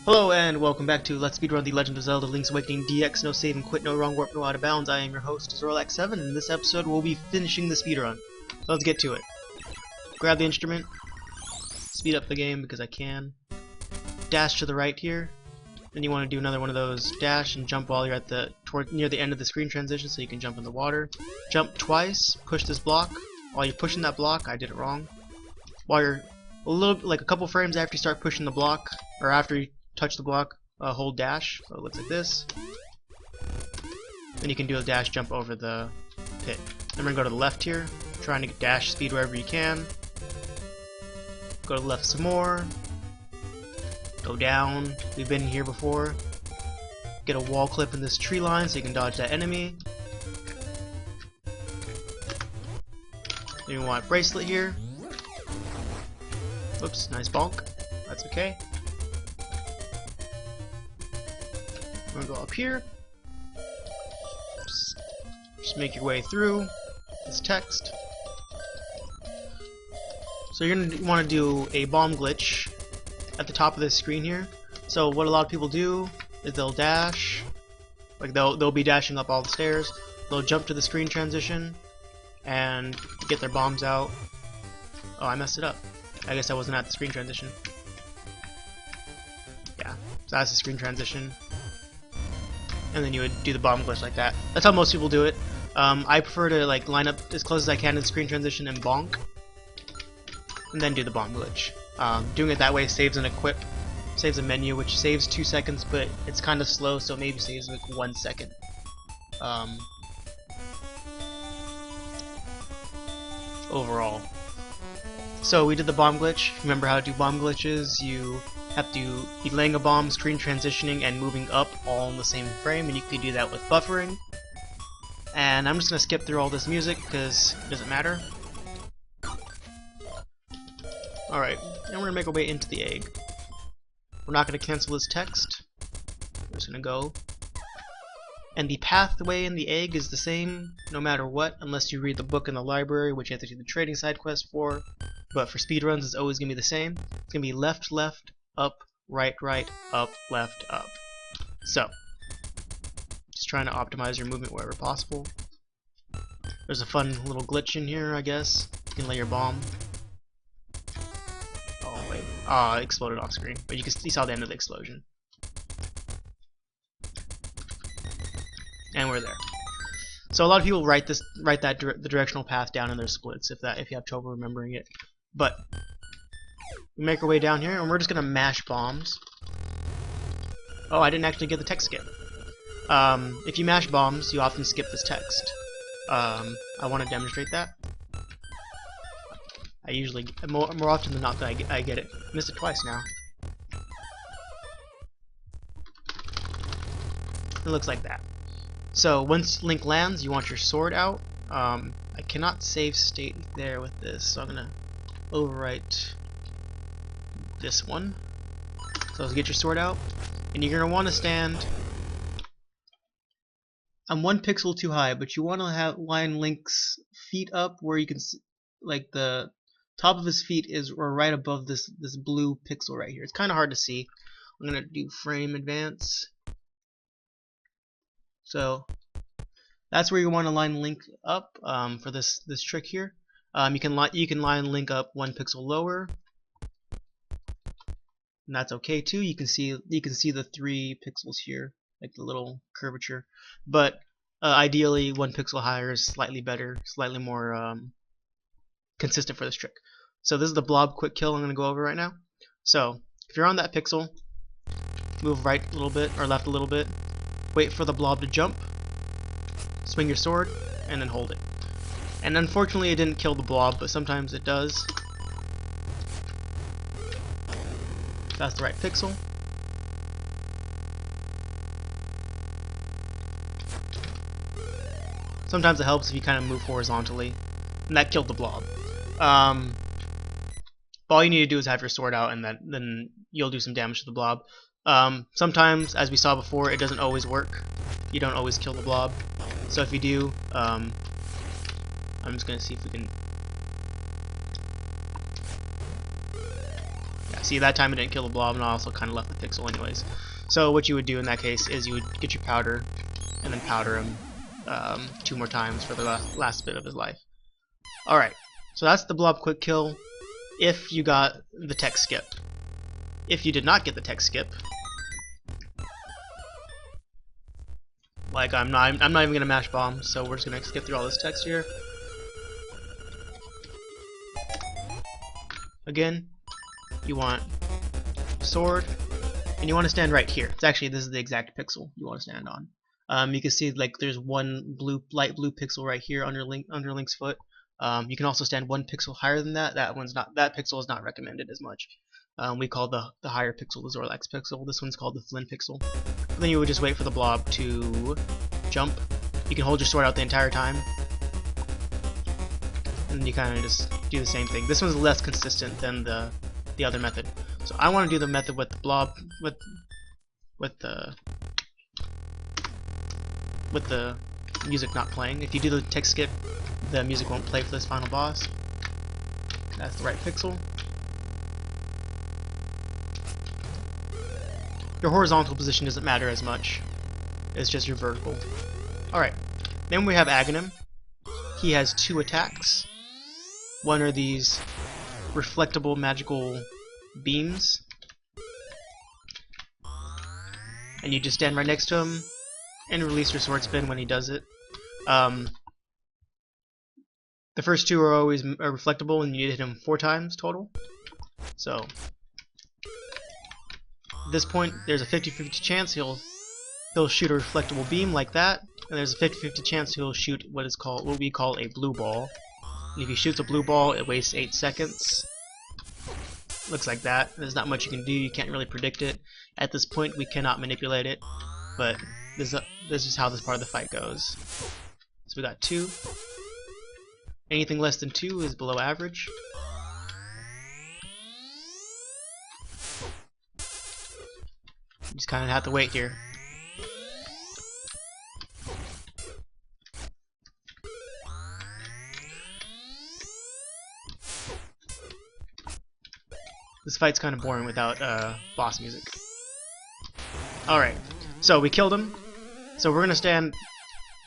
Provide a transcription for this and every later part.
Hello and welcome back to Let's Speedrun The Legend of Zelda Link's Awakening DX No Save and Quit No Wrong Warp No Out of Bounds. I am your host, Zorlax7, and in this episode we'll be finishing the speedrun. So let's get to it. Grab the instrument, speed up the game because I can, dash to the right here, then you want to do another one of those dash and jump while you're at near the end of the screen transition so you can jump in the water. Jump twice, push this block. While you're pushing that block, I did it wrong. While you're a couple frames after you start pushing the block, or after you touch the block, hold dash, so it looks like this. Then you can do a dash jump over the pit. Then we're going to go to the left here, trying to dash speed wherever you can. Go to the left some more. Go down. We've been here before. Get a wall clip in this tree line so you can dodge that enemy. Then you want a bracelet here. Whoops, nice bonk. That's okay. We're gonna go up here. Just make your way through this text. So you're gonna want to do a bomb glitch at the top of this screen here. So what a lot of people do is they'll dash, like they'll be dashing up all the stairs. They'll jump to the screen transition and get their bombs out. Oh, I messed it up. I guess I wasn't at the screen transition. Yeah, so that's the screen transition. And then you would do the bomb glitch like that. That's how most people do it. I prefer to like line up as close as I can to the screen transition and bonk, and then do the bomb glitch. Doing it that way saves an equip, saves a menu, which saves 2 seconds, but it's kind of slow, so maybe saves like 1 second. Overall. So we did the bomb glitch. Remember how to do bomb glitches? You have to be laying a bomb, screen transitioning, and moving up all in the same frame, and you can do that with buffering. And I'm just going to skip through all this music because it doesn't matter. Alright, now we're going to make our way into the egg. We're not going to cancel this text. We're just going to go. And the pathway in the egg is the same no matter what, unless you read the book in the library, which you have to do the trading side quest for. But for speedruns, it's always going to be the same. It's going to be left, left, up, right, right, up, left, up. So, just trying to optimize your movement wherever possible. There's a fun little glitch in here, I guess. You can lay your bomb. Oh wait, it exploded off screen, but you saw the end of the explosion. And we're there. So a lot of people write the directional path down in their splits if you have trouble remembering it. But we make our way down here, and we're just gonna mash bombs. Oh, I didn't actually get the text skip. If you mash bombs, you often skip this text. I want to demonstrate that. I usually, more often than not, that I get it. Missed it twice now. It looks like that. So once Link lands, you want your sword out. I cannot save state there with this, so I'm gonna overwrite this one. So let's get your sword out, and you're gonna want to stand. I'm 1 pixel too high, but you want to line Link's feet up where you can like the top of his feet is right above this blue pixel right here. It's kind of hard to see. I'm gonna do frame advance. So that's where you want to line Link up for this trick here. You can line Link up 1 pixel lower, and that's okay too. You can see the 3 pixels here, like the little curvature. But ideally, 1 pixel higher is slightly better, slightly more consistent for this trick. So this is the Blob quick kill I'm going to go over right now. So if you're on that pixel, move right a little bit or left a little bit. Wait for the blob to jump, swing your sword, and then hold it. And unfortunately it didn't kill the blob, but sometimes it does. That's the right pixel. Sometimes it helps if you kind of move horizontally, and that killed the blob. All you need to do is have your sword out, and then you'll do some damage to the blob. Sometimes, as we saw before, it doesn't always work. You don't always kill the blob. So if you do, I'm just going to see if we can... Yeah, See, that time it didn't kill the blob, and I also kind of left the pixel anyways. So what you would do in that case is you would get your powder, and then powder him 2 more times for the last bit of his life. Alright, so that's the blob quick kill if you got the tech skip. If you did not get the tech skip, like I'm not even gonna mash bombs, so we're just gonna skip through all this text here. Again, you want sword, and you want to stand right here. It's actually, this is the exact pixel you want to stand on. You can see like there's one light blue pixel right here under Link's foot. You can also stand 1 pixel higher than that. That pixel is not recommended as much. We call the higher pixel the Zorlax pixel. This one's called the Flynn pixel. And then you would just wait for the blob to jump. You can hold your sword out the entire time, and then you kind of just do the same thing. This one's less consistent than the other method. So I want to do the method with the blob with the music not playing. If you do the text skip, the music won't play for this final boss. That's the right pixel. Your horizontal position doesn't matter as much. It's just your vertical. Alright. Then we have Agahnim. He has 2 attacks. One are these reflectable magical beams. And you just stand right next to him and release your sword spin when he does it. The first 2 are always reflectable, and you need to hit him 4 times total. So at this point, there's a 50-50 chance he'll shoot a reflectable beam like that, and there's a 50-50 chance he'll shoot what we call a blue ball. And if he shoots a blue ball, it wastes 8 seconds. Looks like that. There's not much you can do. You can't really predict it. At this point, we cannot manipulate it, but this is how this part of the fight goes. So we got 2. Anything less than 2 is below average. You just kind of have to wait here. This fight's kind of boring without boss music. Alright, so we killed him. So we're gonna stand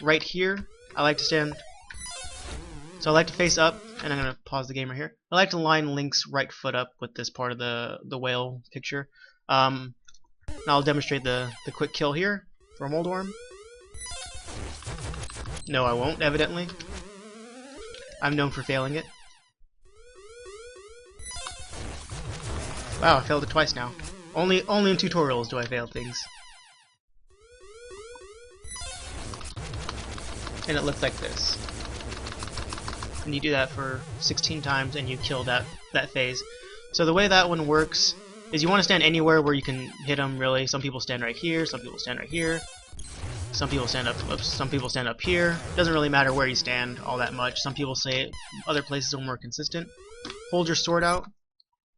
right here. I like to face up, and I'm gonna pause the game right here. I like to line Link's right foot up with this part of the whale picture. I'll demonstrate the quick kill here for Moldorm. No, I won't, evidently. I'm known for failing it. Wow, I failed it twice now. Only in tutorials do I fail things. And it looks like this. And you do that for 16 times and you kill that phase. So the way that one works is you want to stand anywhere where you can hit them, really. Some people stand right here, some people stand right here. Some people stand up here. Doesn't really matter where you stand all that much. Some people say other places are more consistent. Hold your sword out.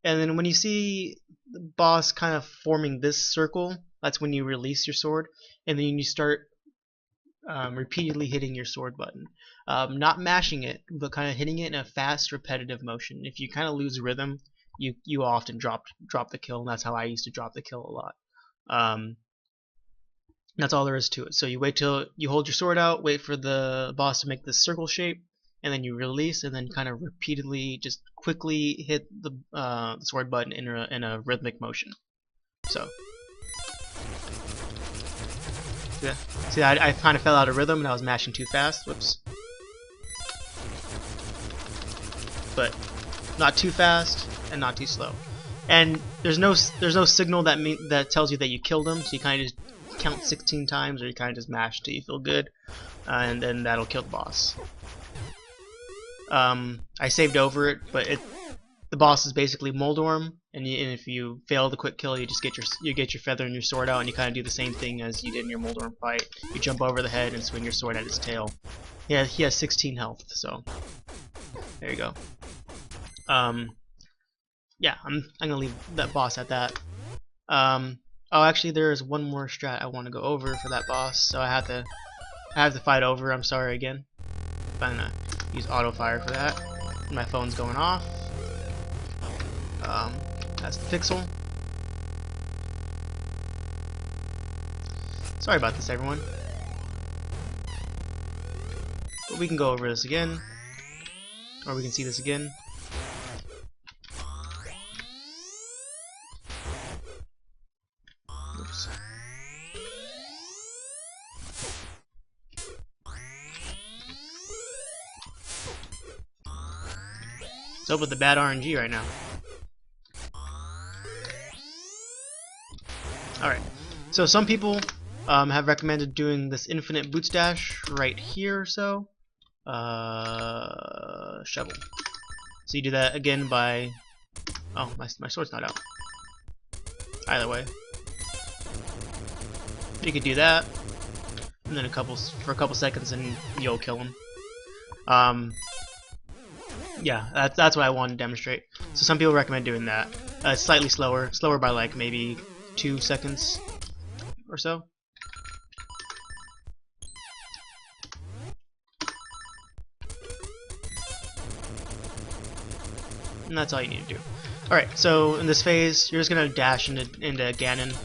And then when you see the boss kind of forming this circle, that's when you release your sword, and then you start repeatedly hitting your sword button. Not mashing it, but kind of hitting it in a fast, repetitive motion. If you kind of lose rhythm, you often drop the kill, and that's how I used to drop the kill a lot. That's all there is to it. So you wait till you hold your sword out, wait for the boss to make this circle shape, and then you release, and then kind of repeatedly, just quickly hit the sword button in a rhythmic motion. So, yeah. See, I kind of fell out of rhythm and I was mashing too fast. Whoops. But not too fast and not too slow. And there's no signal that tells you that you killed him. So you kind of just count 16 times, or you kind of just mash till you feel good, and then that'll kill the boss. I saved over it, but the boss is basically Moldorm, and if you fail the quick kill, you just get your feather and your sword out, and you kind of do the same thing as you did in your Moldorm fight. You jump over the head and swing your sword at his tail. Yeah, he has 16 health, so there you go. Yeah, I'm gonna leave that boss at that. Oh, actually, there is one more strat I want to go over for that boss, so I have to fight over. I'm sorry again. I'm gonna use auto fire for that. My phone's going off. That's the pixel. Sorry about this, everyone. But we can go over this again, or we can see this again. Oops. What's up with the bad RNG right now? Alright, so some people have recommended doing this infinite boots dash right here or so. Shovel. So you do that again by... Oh, my sword's not out. Either way. You could do that, and then for a couple seconds and you'll kill him. Yeah, that's what I wanted to demonstrate. So some people recommend doing that. It's slightly slower by like maybe 2 seconds or so. And that's all you need to do. Alright, so in this phase, you're just gonna dash into Agahnim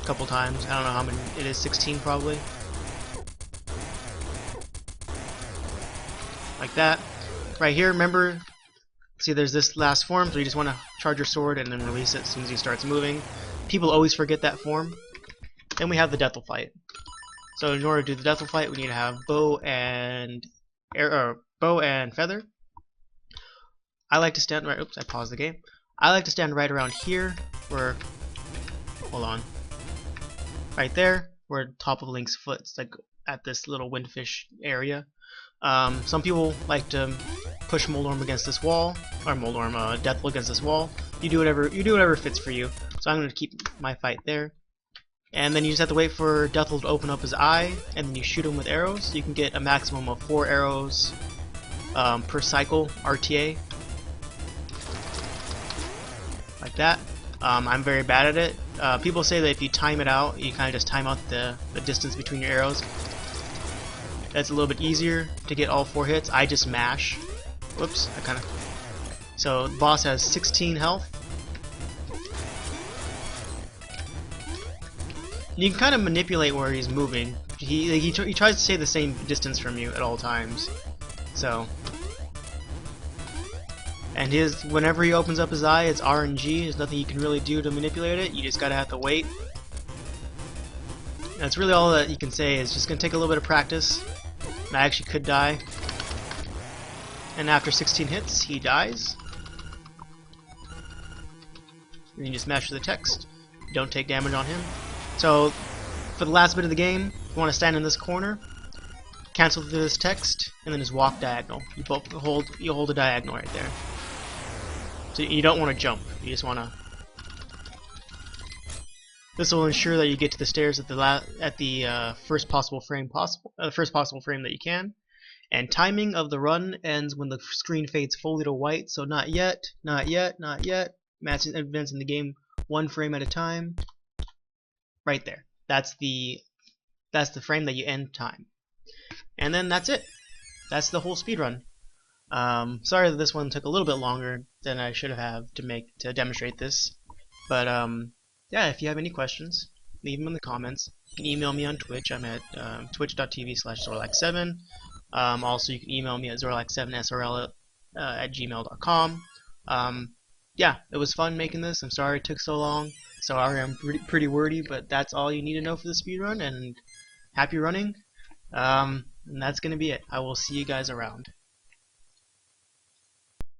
a couple times. I don't know how many it is, 16 probably. Like that. Right here, remember, see there's this last form, so you just want to charge your sword and then release it as soon as he starts moving. People always forget that form. Then we have the Dethyl fight. So in order to do the Dethyl fight, we need to have bow and feather. I like to stand right. Oops, I paused the game. I like to stand right around here, where. Hold on. Right there, where top of Link's foot. It's like at this little windfish area. Some people like to push Moldorm against this wall, or Dethyl against this wall. You do whatever fits for you. So I'm going to keep my fight there. And then you just have to wait for Dethyl to open up his eye, and then you shoot him with arrows. You can get a maximum of 4 arrows per cycle, RTA. Like that. I'm very bad at it. People say that if you time it out, you kind of just time out the distance between your arrows. That's a little bit easier to get all 4 hits. I just mash. Whoops, I kind of. So the boss has 16 health. You can kind of manipulate where he's moving. He tries to stay the same distance from you at all times. So. And whenever he opens up his eye, it's RNG. There's nothing you can really do to manipulate it. You just gotta have to wait. That's really all that you can say. It's just gonna take a little bit of practice. And I actually could die. And after 16 hits, he dies. And you just mash the text. You don't take damage on him. So, for the last bit of the game, you want to stand in this corner, cancel through this text, and then just walk diagonal. You hold a diagonal right there. So you don't want to jump. You just want to. This will ensure that you get to the stairs at the first possible frame that you can. And timing of the run ends when the screen fades fully to white. So not yet, not yet, not yet. Advancing the game 1 frame at a time. Right there. That's the frame that you end time. And then that's it. That's the whole speedrun. Sorry that this one took a little bit longer than I should have to demonstrate this. But yeah, if you have any questions, leave them in the comments. You can email me on Twitch. I'm at twitch.tv/zorlax7. Also, you can email me at zorlax7srl@gmail.com. Yeah, it was fun making this. I'm sorry it took so long. Sorry I'm pretty wordy, but that's all you need to know for the speedrun, and happy running. And that's going to be it. I will see you guys around.